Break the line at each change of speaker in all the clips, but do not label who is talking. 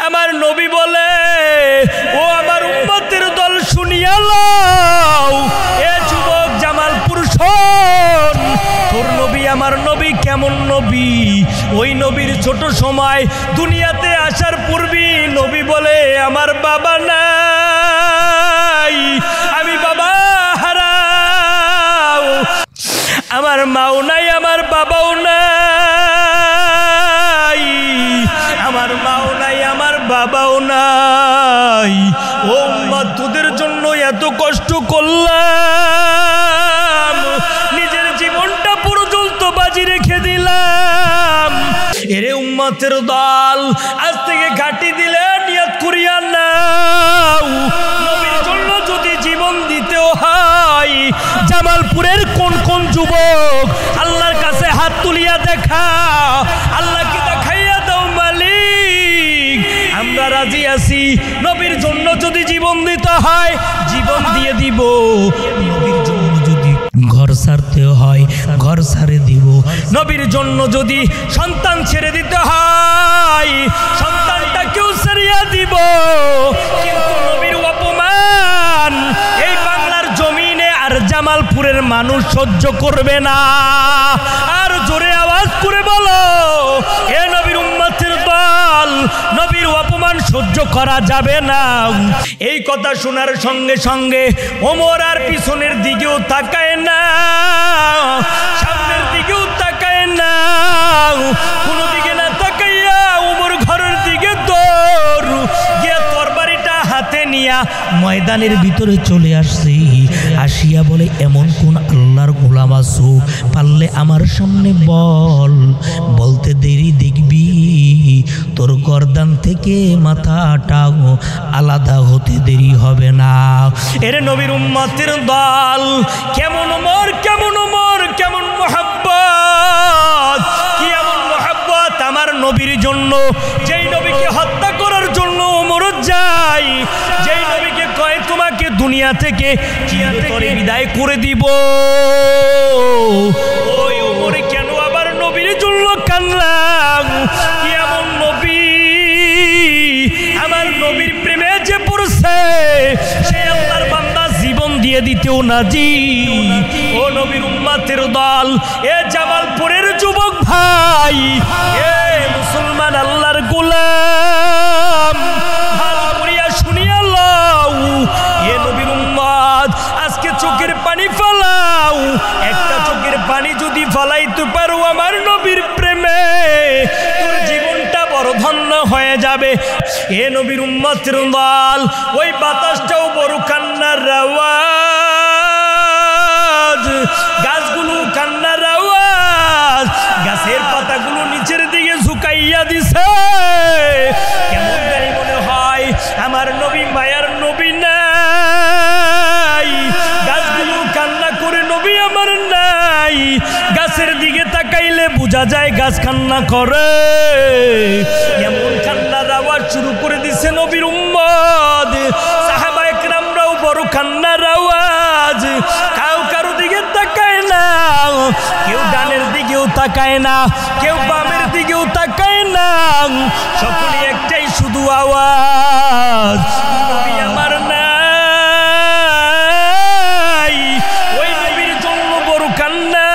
আমার নবী বলে, ও আমার উম্মতের দল শুনিয়া লও, এ যুবক জামালপুর শোন, তোর নবী আমার নবী কেমন নবী। ওই নবীর ছোট সময় দুনিয়াতে আসার পূর্বে নবী বলে, আমার বাবা নাই, আমি বাবা হারাও, আমার মাও নাই, আমার বাবাও নাই, আমার মাও নাই, আমার বাবাও নাই। ও উম্মত, তোদের জন্য এত কষ্ট করলাম, নিজের জীবনটা পর্যন্ত বাজি রেখে দিলাম। এরে উম্মতের দল, আজ থেকে ঘাটি দিলে নিয়ত করিয়া নাও, নবীর জন্য যদি জীবন দিতেও হয়, জামালপুরের কোন কোন যুবক আল্লাহর কাছে হাত তুলিয়া দেখা, আল্লাহকে দেখাইয়া দাও মালিক, আমরা রাজি আছি, নবীর জন্য যদি জীবন দিতে হয় জীবন দিয়ে দিব, নবীর জন্য যদি ঘর ছাড়তে হয় ঘর ছাড়ে দিব, নবীর জন্য যদি সন্তান ছেড়ে দিতে হয় সন্তানটাকেও ছেড়িয়া দিব। কিন্তু নবীর অপমান এই বাংলার জমিনে আর জামালপুরের মানুষ সহ্য করবে না। আর জোরে আওয়াজ করে বলো, এ নবীর উম্মতের দল, নবীর অপমান সহ্য করা যাবে না। এই কথা শোনার সঙ্গে সঙ্গে ওমর আর পিছনের দিকেও তাকায় না, সামনের দিকেও তাকায় না, কোনো দিকে না তাকাইয়া ওমর ঘরের দিকে দৌড় গিয়া তরবারিটা হাতে নিয়া ময়দানের ভিতরে চলে আসছে। আসিয়া বলে, এমন কোন আল্লাহর গোলাম আছো, পারলে আমার সামনে বল, বলতে দেরি দেখবি তোর গর্দান থেকে মাথাটা আলাদা হতে দেরি হবে না। এর নবীর উম্মতের দল, কেমন ওমর, কেমন ওমর, কেমন মুহাব্বত, কি এমন মুহাব্বত আমার নবীর জন্য, যেই নবীকে হত্যা করার জন্য ওমর যায়, যেই নবীকে কয় তোমাকে দুনিয়া থেকে চিরতরে বিদায় করে দিব, ওই ওমরে কেন আবার নবীর জন্য কান্নাম? কি এমন নবী, আমার নবীর প্রেমে যে পড়ছে সে আল্লাহর বান্দা জীবন দিয়ে দিতেও নাজি। ও নবীর উম্মতের দল, এ জামালপুরের যুবক ভাই, এ মুসলমান আল্লাহর গোলাম, ভালো করিয়া শুনিয়া লও, এ নবীর উম্মত, আজকে চোখের পানি ফেলাও, একটা চোখের পানি যদি ফলাইতে পারো আমার নবীর প্রেমে, তোর জীবনটা বড় ধন্য হয়ে যাবে। এ নবীর উম্মতের দল, ওই বাতাসটাও বড় কান্নার আওয়াজ, গাছগুলো কান্নার আওয়াজ, গাছের পাতাগুলো নিচের দিকে ঝুঁকাইয়া দিছে। কেমন জানি মনে হয় আমার নবী মায়ার নবী নাই, গাছগুলো কান্না করে নবী আমার নাই। গাছের দিকে তাকাইলে বোঝা যায় গাছ কান্না করে। এমন কান্নার আওয়াজ শুরু করে দিছে নবীর উম্মত, সাহাবায়ে কেরামরাও বড় কান্নার আওয়াজ, কাউ কারো দিকে তাকায় না, কেউ ডানের দিকেও তাকায় না, কেউ বামের দিকেও তাকায় না, সকলে একটাই শুধু আওয়াজ, নবী আমার নাই। ওই নবীর জন্য বড় কান্না,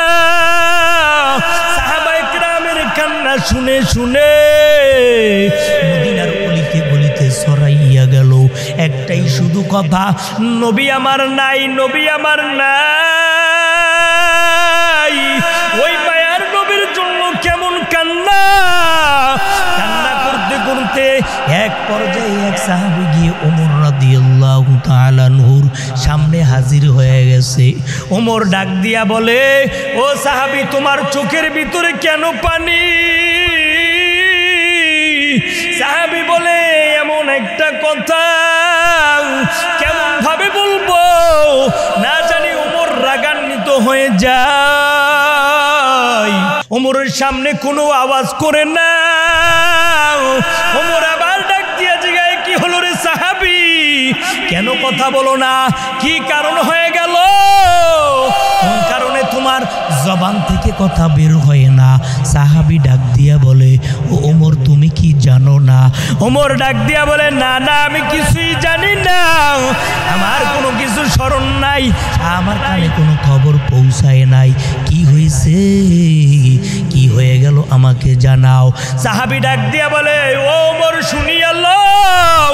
সাহাবায়ে কেরামের কান্না শুনে শুনে মদিনার অলিতে গলিতে ছড়াইয়া গেল একটাই শুধু কথা, নবী আমার নাই, নবী আমার নাই। ওই মায়ার নবীর জন্য কেমন কান্না, কান্না করতে করতে এক পর্যায়ে এক সাহাবী গিয়ে ওমর রাদিয়াল্লাহু তাআলা নূর সামনে হাজির হয়ে গেছে। ওমর ডাক দিয়া বলে, ও সাহাবী, তোমার চোখের ভিতরে কেন পানি? সাহাবী বলে, এমন একটা কথা কেমন ভাবে বলবো, না জানি ওমর রাগান্বিত হয়ে যায়। ওমরের সামনে কোনো আওয়াজ করে না। ওমর আবার ডাক দিয়া জিগায়, কি হলো রে সাহাবী, কেন কথা বলো না, কি কারণ হয়ে গেল, কোন কারণে তোমার জবান থেকে কথা বের হয় না। সাহাবী ডাক দিয়া বলে, ও ওমর তুমি কি জানো না? ওমর ডাক দিয়া বলে, না না আমি কিছুই জানি না, আমার কোনো কিছু স্মরণ নাই, আমার কানে কোনো খবর পৌঁছায় নাই। কি হয়েছে, কি হয়ে গেল আমাকে জানাও। সাহাবী ডাক দিয়া বলে, ও ওমর শুনিয়া লও,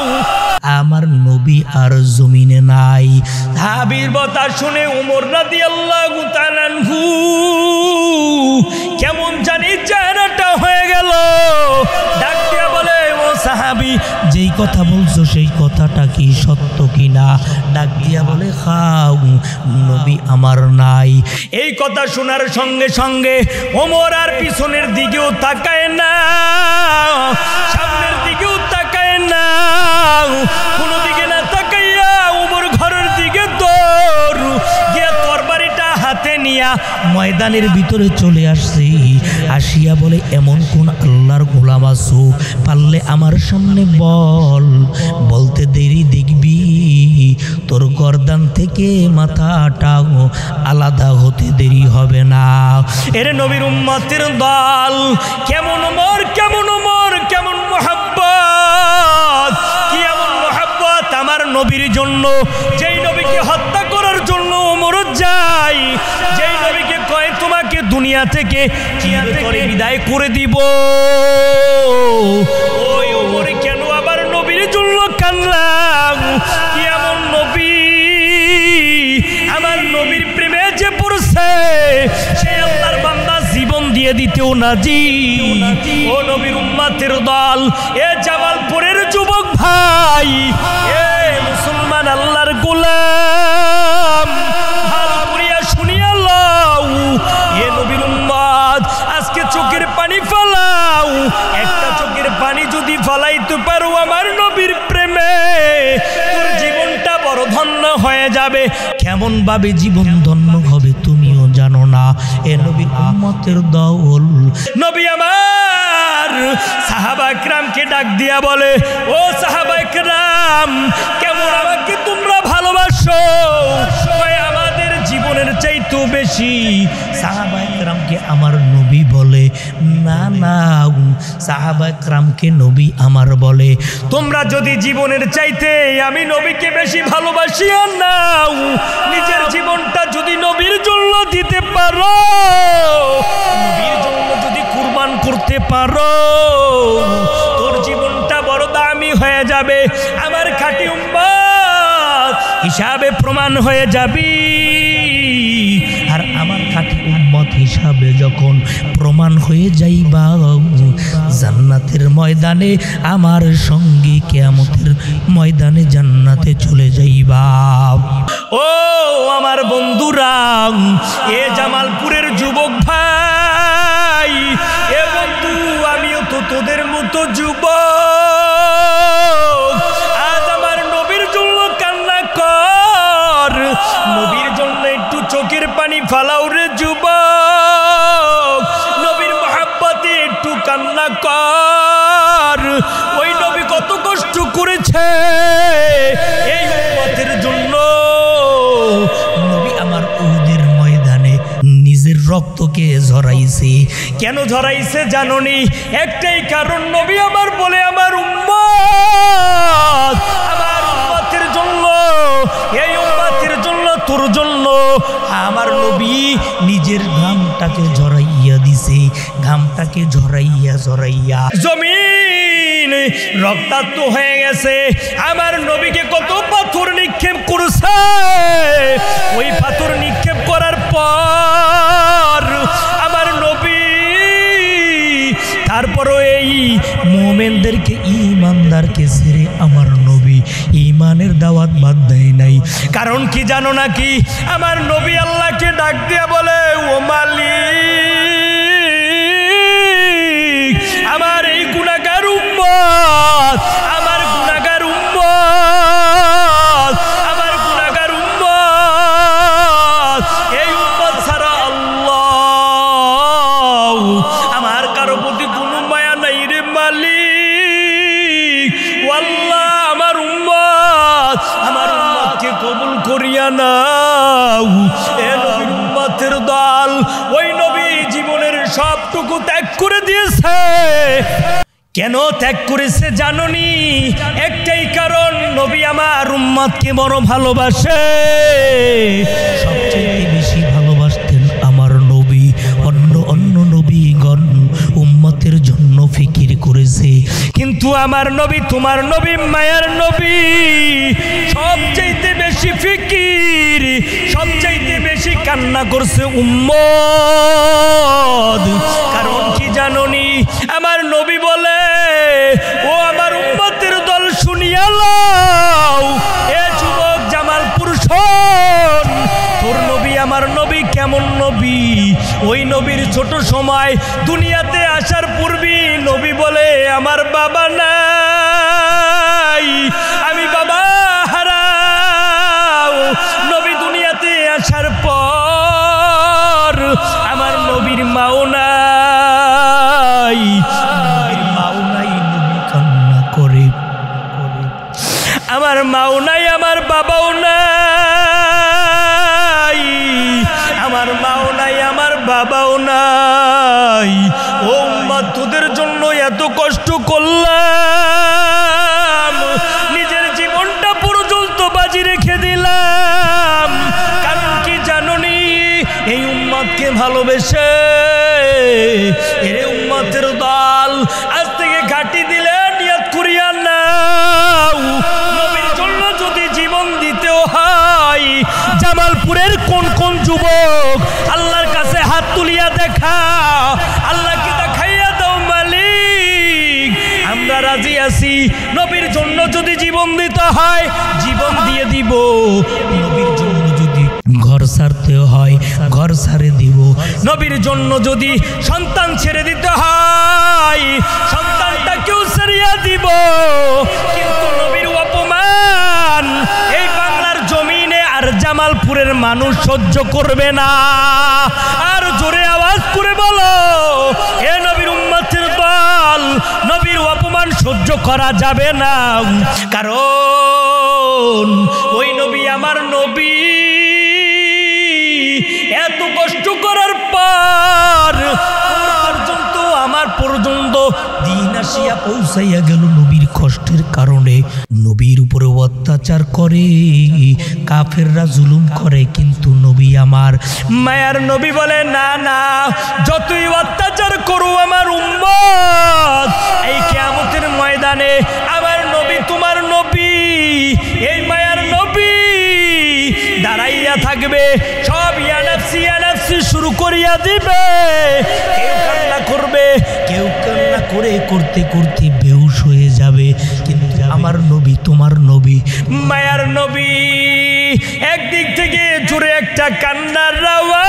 আমার নবী আর জমিনে নাই। সাহাবীর কথা শুনে ওমর রাদিয়াল্লাহু তাআলা আনহু কেমন জানি চেহারাটা হয়ে গেল। ডাক দিয়া বলে, ও সাহাবী যেই কথা বলছো সেই কথাটা কি সত্য কিনা? ডাক দিয়া বলে, খাও নবী আমার নাই। এই কথা শোনার সঙ্গে সঙ্গে ওমর আর পিছনের দিকেও তাকায় না, সামনের দিকেও তাকায় না, কোনো দিকে না তাকাইয়া ওমর ঘরের দিকে দৌড় গিয়া তরবারিটা হাতে নিয়া ময়দানের ভিতরে চলে আসছে। আসিয়া বলে, এমন কোন আল্লাহর গোলাম আছো পারলে আমার সামনে বল, বলতে দেরি দেখবি তোর গর্দান থেকে মাথাটা আলাদা হতে দেরি হবে না। এর নবীর উম্মতের দল, কেমন ওমর, কেমন ওমর, কেমন মুহাব্বত, কি এমন মুহাব্বত আমার নবীর জন্য, যেই নবীকে হত্যা করার জন্য ওমর যায়, যেই নবীকে কয় তোমাকে দুনিয়া থেকে চিরতরে বিদায় করে দিব। ওই ওমর কেন আবার নবীর জন্য কান্নাম? কি এমন নবী, আমার নবীর প্রেমে যে পড়ছে সে আল্লাহর বান্দা জীবন দিয়ে দিতেও নাজি। ও নবীর উম্মতের দল, এ জামালপুরের যুবক ভাই, এ মুসলমান আল্লাহর গোলাম, ভালো করিয়া শুনিয়া লও, এ নবীর উম্মত আজকে চোখের পানি ফালাও। একটা চোখের পানি যদি ফালাইতে পারো আমার নবীর প্রেমে, তোর জীবনটা বড় ধন্য হয়ে যাবে। কেমন ভাবে জীবন ধন্য হবে তুমিও জানো না। এ নবীর উম্মতের দল, নবী আমার সাহাবা ইকরামকে ডাক দিয়া বলে, ও সাহাবা ইকরাম কেমন আমাকে তোমরা ভালোবাসো? আমাদের জীবনের চাইতেও বেশি। সাহাবা ইকরামকে আমার নবী বলে, না না, সাহাবা ইকরামকে নবী আমার বলে, তোমরা যদি জীবনের চাইতে আমি নবীকে বেশি ভালোবাসি আর নাও, নিজের জীবনটা যদি নবীর জন্য দিতে পারো, নবীর জন্য যদি কুরবান করতে পারো, তোর জীবনটা বড় দামি হয়ে যাবে, আমার খাঁটি উম্মত হিসাবে প্রমাণ হয়ে যাবি। আর আমার খাঁটি উম্মত হিসাবে যখন প্রমাণ হয়ে যাইবা, জান্নাতের ময়দানে আমার সঙ্গে কিয়ামতের ময়দানে জান্নাতে চলে যাইবা। ও আমার বন্ধুরা, এ জামালপুরের যুবক ভাই, এ বন্ধু আমিও তো তোদের মতো যুবক। আজ আমার নবীর জন্য কান্না কর, নবীর জন্য একটু চোখের পানি ফালাও রে যুবক, নবীর মহাব্বতে একটু কান্না কর। ওই নবী কত কষ্ট করেছে এই উম্মতের জন্য। নবী আমার উহুদের ময়দানে নিজের রক্তকে ঝরাইছে। কেন ঝরাইছে জানোনি? একটাই কারণ, নবী আমার বলে আমার উম্মত, আমার উম্মতের জন্য, এই উম্মতের জন্য, তোর জন্য আমার নবী নিজের ঘামটাকে ঝরাইয়া দিছে, ঘামটাকে ঝরাইয়া ঝরাইয়া জমিন রক্তাক্ত হয়ে গেছে। আমার নবীকে কত পাথর নিক্ষেপ করছে, ওই পাথর নিক্ষেপ করার পর আমার নবী তারপরও এই মুমিনদেরকে, ইমানদারকে ছেড়ে আমার নবী ইমানের দাওয়াত বাদ দেয় নাই। কারণ কি জানো নাকি? আমার নবী আল্লাহকে ডাক দিয়া বলে, ও মালিক, আমার এই গুনাহগার উম্মত, আমার গুনাহগার উম্মত, আমার গুনাহগার উম্মত, এই উম্মত ছাড়া আল্লাহ আমার কারো প্রতি কোনো মায়া নাই রে মালিক। আল্লাহ আমার উম্মতকে কবুল করিয়া নাও। এ নবীর উম্মতের দল, ওই করেছে। কেন ত্যাগ করেছে জানোনি? একটাই কারণ, নবী আমার উম্মতকে বড় ভালোবাসে। সবচেয়ে বেশি ভালোবাসতেন আমার নবী। অন্য নবীগণ উম্মতের জন্য ফিকির করেছে, কিন্তু আমার নবী, তোমার নবী, মায়ার নবী সবচাইতে বেশি ফিকির, সবচাইতে বেশি কান্না করছে উম্মত। কারণ কি জানোনি? আমার নবী বলে, ও আমার উম্মতের দল শুনিয়া লও, এ যুবক জামালপুর শোন, তোর নবী আমার নবী কেমন নবী? ওই নবীর ছোট সময় দুনিয়াতে আসার পূর্বে নবী বলে, আমার বাবা নাই, আমি বাবা হারাও। নবী দুনিয়াতে আসার পর আমার নবীর মাও নাই, নবীর মাও নাই, নবী কান্না করে। আমার মাও নাই, আমার বাবাও নাই, আমার মাও নাই, আমার বাবাও নাই। ও উম্মত, তোদের জন্য এত কষ্ট করলাম, নিজের জীবনটা পর্যন্ত বাজি রেখে দিলাম। কারণ কি জানোনি? এই উম্মতকে ভালোবেসে। এরে উম্মতের দল, আজ থেকে ঘাটি দিলে নিয়ত করিয়া নাও, নবীর জন্য যদি জীবন দিতেও হয়। জামালপুরের কোন কোন যুবক আল্লাহর কাছে হাত তুলিয়া দেখা, আল্লাহকে দেখাইয়া দাও মালিক, আমরা রাজি আছি। নবীর জন্য যদি জীবন দিতে হয়, জীবন দিয়ে দিব। নবীর জন্য যদি ঘর ছাড়তে হয়, ঘর ছাড়ে দিব। নবীর জন্য যদি সন্তান ছেড়ে দিতে হয়, সন্তানটাকেও ছেড়িয়া দিব। কিন্তু নবীর অপমান এই বাংলার জমিনে আর জামালপুরের মানুষ সহ্য করবে না। আর জোরে আওয়াজ করে বলো, এ নবীর উম্মতের দল, নবীর অপমান সহ্য করা যাবে না। কারণ ওই নবী আমার নবী, এত কষ্ট করার পর পর্যন্ত, আমার পর্যন্ত দিন আসিয়া পৌঁছাইয়া গেল। নবীর কষ্টের কারণে নবীর উপরে অত্যাচার করে, কাফেররা জুলুম করে, কিন্তু নবী আমার মায়ার নবী বলে, না না, যতই অত্যাচার করো আমার উম্মত, এই কিয়ামতের ময়দানে আমার নবী, তোমার নবী, এই মায়ার নবী দাঁড়াইয়া থাকবে। সব ইয়ানাফসি ইয়ানাফসি শুরু করিয়া দিবে। কেউ কান্না করবে, কেউ কান্না করে করতে করতে বেহুশ হয়ে যাবে। কিন্তু আমার নবী, তোমার নবী, মায়ার নবী একদিক থেকে জোরে একটা কান্নার আওয়াজ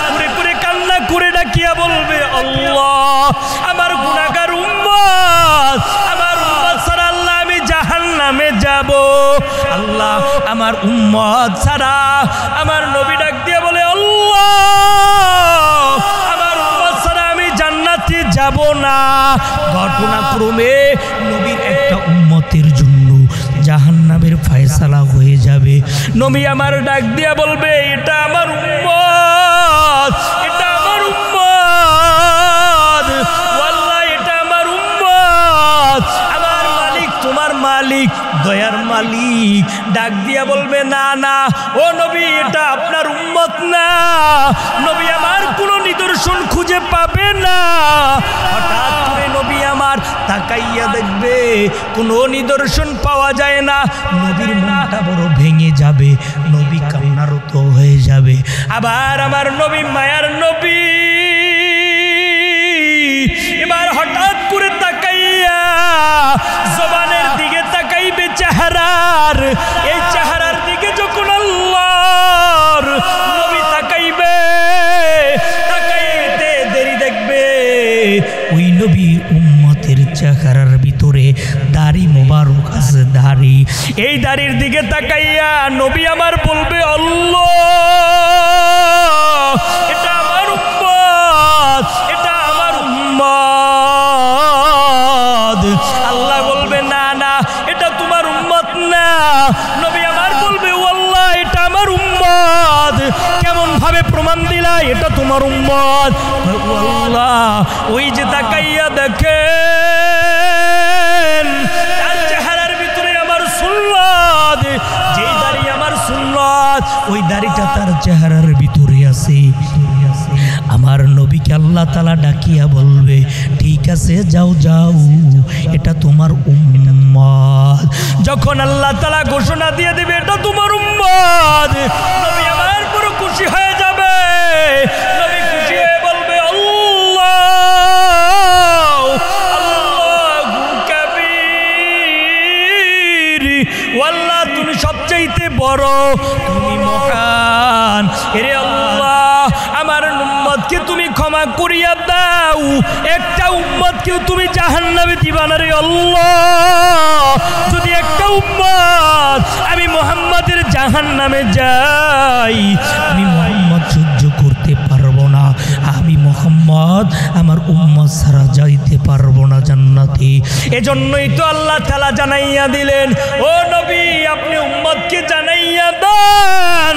করে করে কান্না করে ডাকিয়া বলবে, আল্লাহ, আমার গুনাহগার উম্মত, আমার উম্মত ছাড়া আল্লাহ আমি জাহান্নামে যাব। আল্লাহ, আমার উম্মত ছাড়া। আমার নবী ডাক দিয়ে বলে, আল্লাহ, আমার উম্মত ছাড়া আমি জান্নাতে যাব না। ঘটনাক্রমে নবীর একটা উম্মতের জন্য জাহান্নামের ফয়সালা হয়ে যাবে। নবী আমার ডাক দিয়া বলবে, এটা আমার উম্মত, এটা আমার উম্মত, ওয়াল্লাহ এটা আমার উম্মত। আমার মালিক, তোমার মালিক, দয়ার মালিক ডাক দিয়া বলবে, না না ও নবী, এটা আপনার উম্মত না। নবী আমার কোনো নিদর্শন খুঁজে পাবে না। হঠাৎ করে নবী আমার তাকাইয়া দেখবে, কোনো নিদর্শন পাওয়া যায় না। নবীর মনটা বড় ভেঙে যাবে, নবী কান্নারত হয়ে যাবে। আবার আমার নবী, মায়ার নবী এবার হঠাৎ করে তাকাইয়া জবানের দিকে তাকাইবে চেহারার। এই চেহারার দিকে যখন আল্লাহর নবী তাকাইবে, তাকাইতে দেরি দেখবে ওই নবী উম্মতের চেহারার ভিতরে দাড়ি মোবারক আছে, দাড়ি। এই দাড়ির দিকে তাকাইয়া নবী আমার বলবে, আল্লাহ, এটা আমার উম্মত, এটা আমার উম্মত। আল্লাহ বলবে, না না, এটা তোমার উম্মত না। নবী আমার বলবে, আল্লাহ, এটা আমার উম্মত। কেমন ভাবে প্রমাণ দিলাম? যায় এটা তোমার উম্মত। আল্লাহ ওই যে তাকাইয়া দেখেন তার চেহারার ভিতরে আমার সুন্নাত, যেই দাড়ি আমার সুন্নাত ওই দাড়িটা তার চেহারার ভিতরে আছে। আমার নবীকে আল্লাহ তাআলা ডাকিয়া বলবে ঠিক আছে যাও যাও এটা তোমার উম্মত। যখন আল্লাহ তাআলা ঘোষণা দিয়ে দিবে এটা তোমার উম্মত, নবী আমার পুরো খুশি হয়ে যাবে। নবী খুশি হয়ে বলবে আল্লাহ আল্লাহু কাবীর, আল্লাহ তুমি সবচাইতে বড়, তুমি মহান। এরে আল্লাহ আমার উম্মতকে তুমি ক্ষমা করিয়া দাও, একটা উম্মতকেও তুমি জাহান্নামে দিবা না রে আল্লাহ। যদি একটা উম্মত আমি মুহাম্মাদের জাহান্নামে যাই, আমি মুহাম্মদ সহ্য করতে পারবো না। আমি মুহাম্মদ আমার উম্মত ছাড়া যাইতে পারবো না জান্নাতে। এজন্যই তো আল্লাহ তাআলা জানাইয়া দিলেন ও নবী আপনি উম্মতকে জানাইয়া দেন,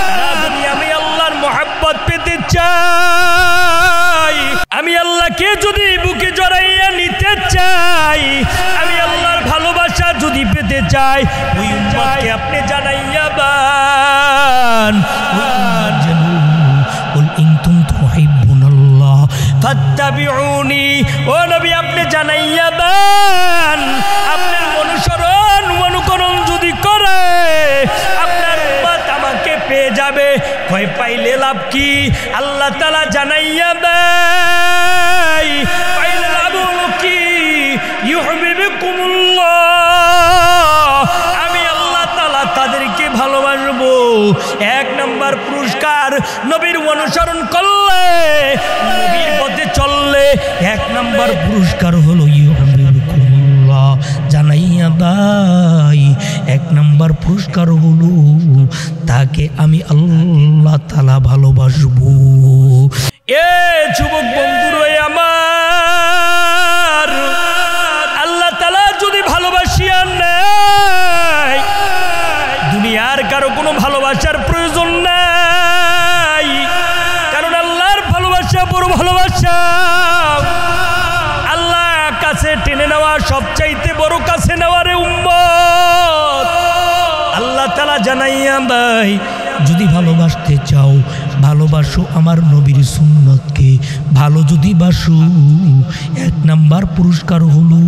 তারা যদি আমি আল্লাহর মুহাব্বত পেতে চাই, আমি আল্লাহকে যদি বুকে জড়াইয়া নিতে চাই, আমি আল্লাহর ভালোবাসা যদি পেতে চাই, ওই উম্মতকে আপনি জানাইয়া দেন কুল ইন কুনতুম তুহিব্বুনাল্লাহ ফাত্তাবিউনি। ও নবী আপনি জানাইয়া দেন আপনার অনুকরণ যদি করে আপনার উম্মত আমাকে পেয়ে যাবে। ভয় পাইলে লাভ কি? আল্লাহ তাআলা জানাইয়া দেয় পাইলে লাভ হলো কি? ইউহিব্বুকুমুল্লাহ, আমি আল্লাহ তাআলা তাদেরকে ভালোবাসবো। এক নাম্বার পুরস্কার নবীর অনুসরণ করলে, নবীর পথে চললে এক নাম্বার পুরস্কার হলো ইউহিব্বুকুমুল্লাহ জানাইয়া দেয়। এক নাম্বার পুরস্কার হলো তাকে আমি আল্লাহ তাআলা ভালোবাসবো। এ যুবক বন্ধুরা আমার, আল্লাহ তাআলা যদি ভালোবাসিয়া নেয় দুনিয়ার কারো কোনো ভালোবাসার প্রয়োজন নাই, কারণ আল্লাহর ভালোবাসা বড় ভালোবাসা। আল্লাহ কাছে টেনে নেওয়া সবচাইতে বড় কাছে নেওয়ারে উম্মত। আল্লাহ তাআলা জানাইয়া দেয় যদি ভালোবাসতে চাও ভালোবাসো আমার নবীর সুন্নতকে। ভালো যদি বাসো এক নাম্বার পুরস্কার হলো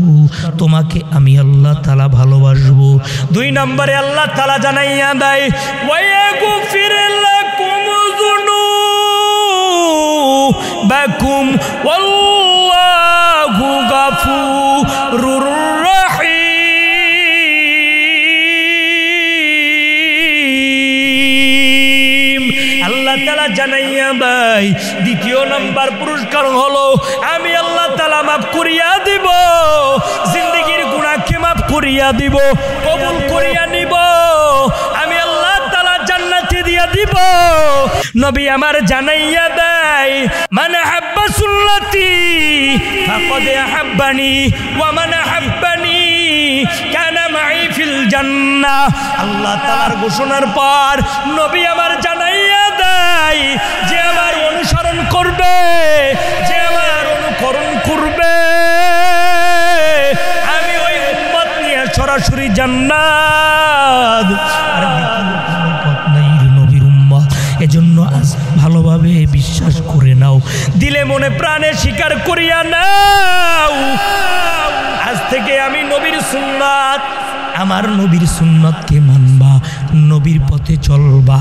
তোমাকে আমি আল্লাহ তাআলা ভালোবাসবো। দুই নম্বরে আল্লাহ তাআলা জানাইয়া দেয় ওয়ায়াগফির লাকুম যুনুবাকুম ওয়াল্লাহু গাফুরুর রাহিম। আল্লাহ তাআলা জানাইয়া দেয় দ্বিতীয় নাম্বার পুরস্কার হলো আমি আল্লাহ তাআলা মাফ করিয়া দিব, জিন্দেগীর গুনাহকে মাফ করিয়া দিব, কবুল করিয়া নিব, আমি আল্লাহ তাআলা জান্নাতে দিয়া দিব। নবী আমার জানাইয়া দেয় মান আহাব্বা সুন্নতি ফাকাদ আহাব্বানি ওয়া মান আহাব্বানি কানা মাই ফিল জান্নাহ। আল্লাহ তাআলার ঘোষণার পর নবী আমার জানাইয়া দেয় যে আমার অনুসরণ করবে, যে আমার অনুকরণ করবে, আমি ওই উম্মত নিয়ে সরাসরি জান্নাত। আর কোনো পথ নাই নবীর উম্মত। এজন্য আজ ভালোভাবে বিশ্বাস করে নাও, দিলে মনে প্রাণে স্বীকার করিয়া নাও আজ থেকে আমি নবীর সুন্নাত, আমার নবীর সুন্নতকে মানবা, নবীর পথে চলবা।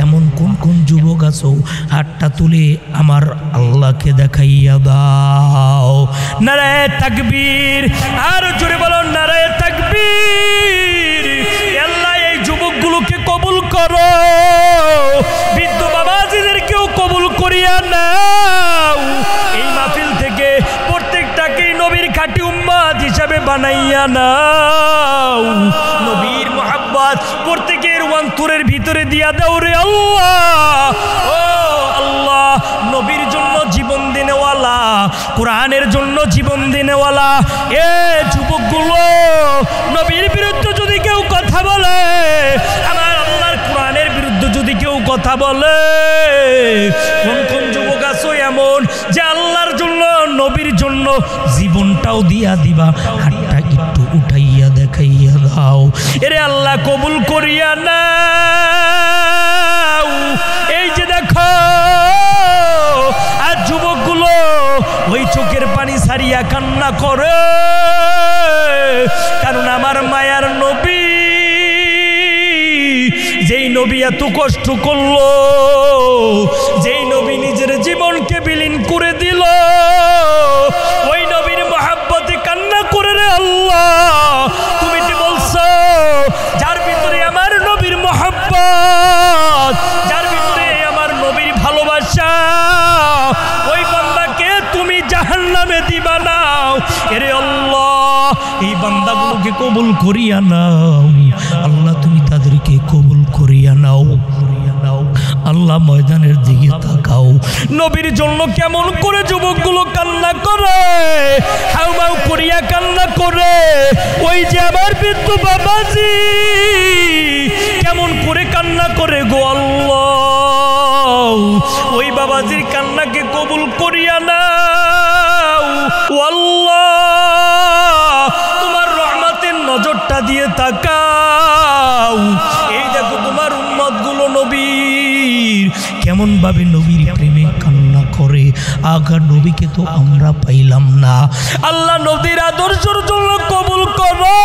এমন কোন কোন যুবক আছো হাতটা তুলে আমার আল্লাহকে দেখাইয়া দাও। নারায়ে তাকবীর, আর জোরে বলো নারায়ে তাকবীর। আল্লাহ এই যুবকগুলোকে কবুল করো, বৃদ্ধ বাবাজিদেরকেও কবুল করিয়া নাও। এই মাহফিল থেকে প্রত্যেকটাকেই নবীর খাঁটি উম্মত হিসাবে বানাইয়া নাও। নবীর মুহাব্বত প্রত্যেকের অন্তরের ভিতরে দিয়া দাও রে আল্লাহ। ও আল্লাহ, নবীর জন্য জীবন দিনেওয়ালা, কোরআনের জন্য জীবন দিনেওয়ালা এ যুবকগুলো, নবীর বিরুদ্ধে যদি কেউ কথা বলে, আমার আল্লাহর কোরআনের বিরুদ্ধে যদি কেউ কথা বলে, কোন নবীর জন্য জীবনটাও দিয়া দিবা, হাতটা একটু উঠাইয়া দেখাইয়া দাও। এরে আল্লাহ কবুল করিয়া নাও। এই যে দেখো আর যুবকগুলো ওই চোখের পানি ছাড়িয়া কান্না করে, কারণ আমার মায়ার নবী, যেই নবী এত কষ্ট করলো, যেই নবী নিজের জীবনকে বিলীন করে দিল, ওই নবীর মহাব্বতে কান্না করে রে আল্লাহ। তুমি কি বলছো যার ভিতরে আমার নবীর মহাব্বত, যার ভিতরে আমার নবীর ভালোবাসা, ওই বান্দাকে তুমি জাহান্নামে দিবা না। এরে আল্লাহ এই বান্দাগুলোকে কবুল করিয়া নাও আল্লাহ, তুমি তাদেরকে কবুল করিয়া নাও। আল্লাহ ময়দানের দিকে তাকাও, নবীর জন্য কেমন করে যুবকগুলো কান্না করে, হাউমাউ করিয়া কান্না করে। ওই যে আমার বিদ্যু বাবাজি কেমন করে কান্না করে গো আল্লাহ, ওই বাবাজির কান্নাকে কবুল করিয়া নাও। আল্লাহ তোমার রহমতের নজরটা দিয়ে তাকাও। এই দেখো তোমার উম্মতগুলো নবীর কেমন ভাবে নবীর প্রেমে কান্না করে। আগা নবীকে তো আমরা পাইলাম না, আল্লাহ নবীর আদর্শের জন্য কবুল করো।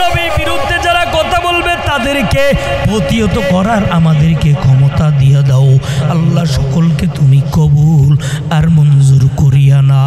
নবীর বিরুদ্ধে যারা কথা বলবে তাদেরকে প্রতিহত করার আমাদেরকে ক্ষমতা দিয়ে দাও আল্লাহ। সকলকে তুমি কবুল আর মঞ্জুর করিয়া না।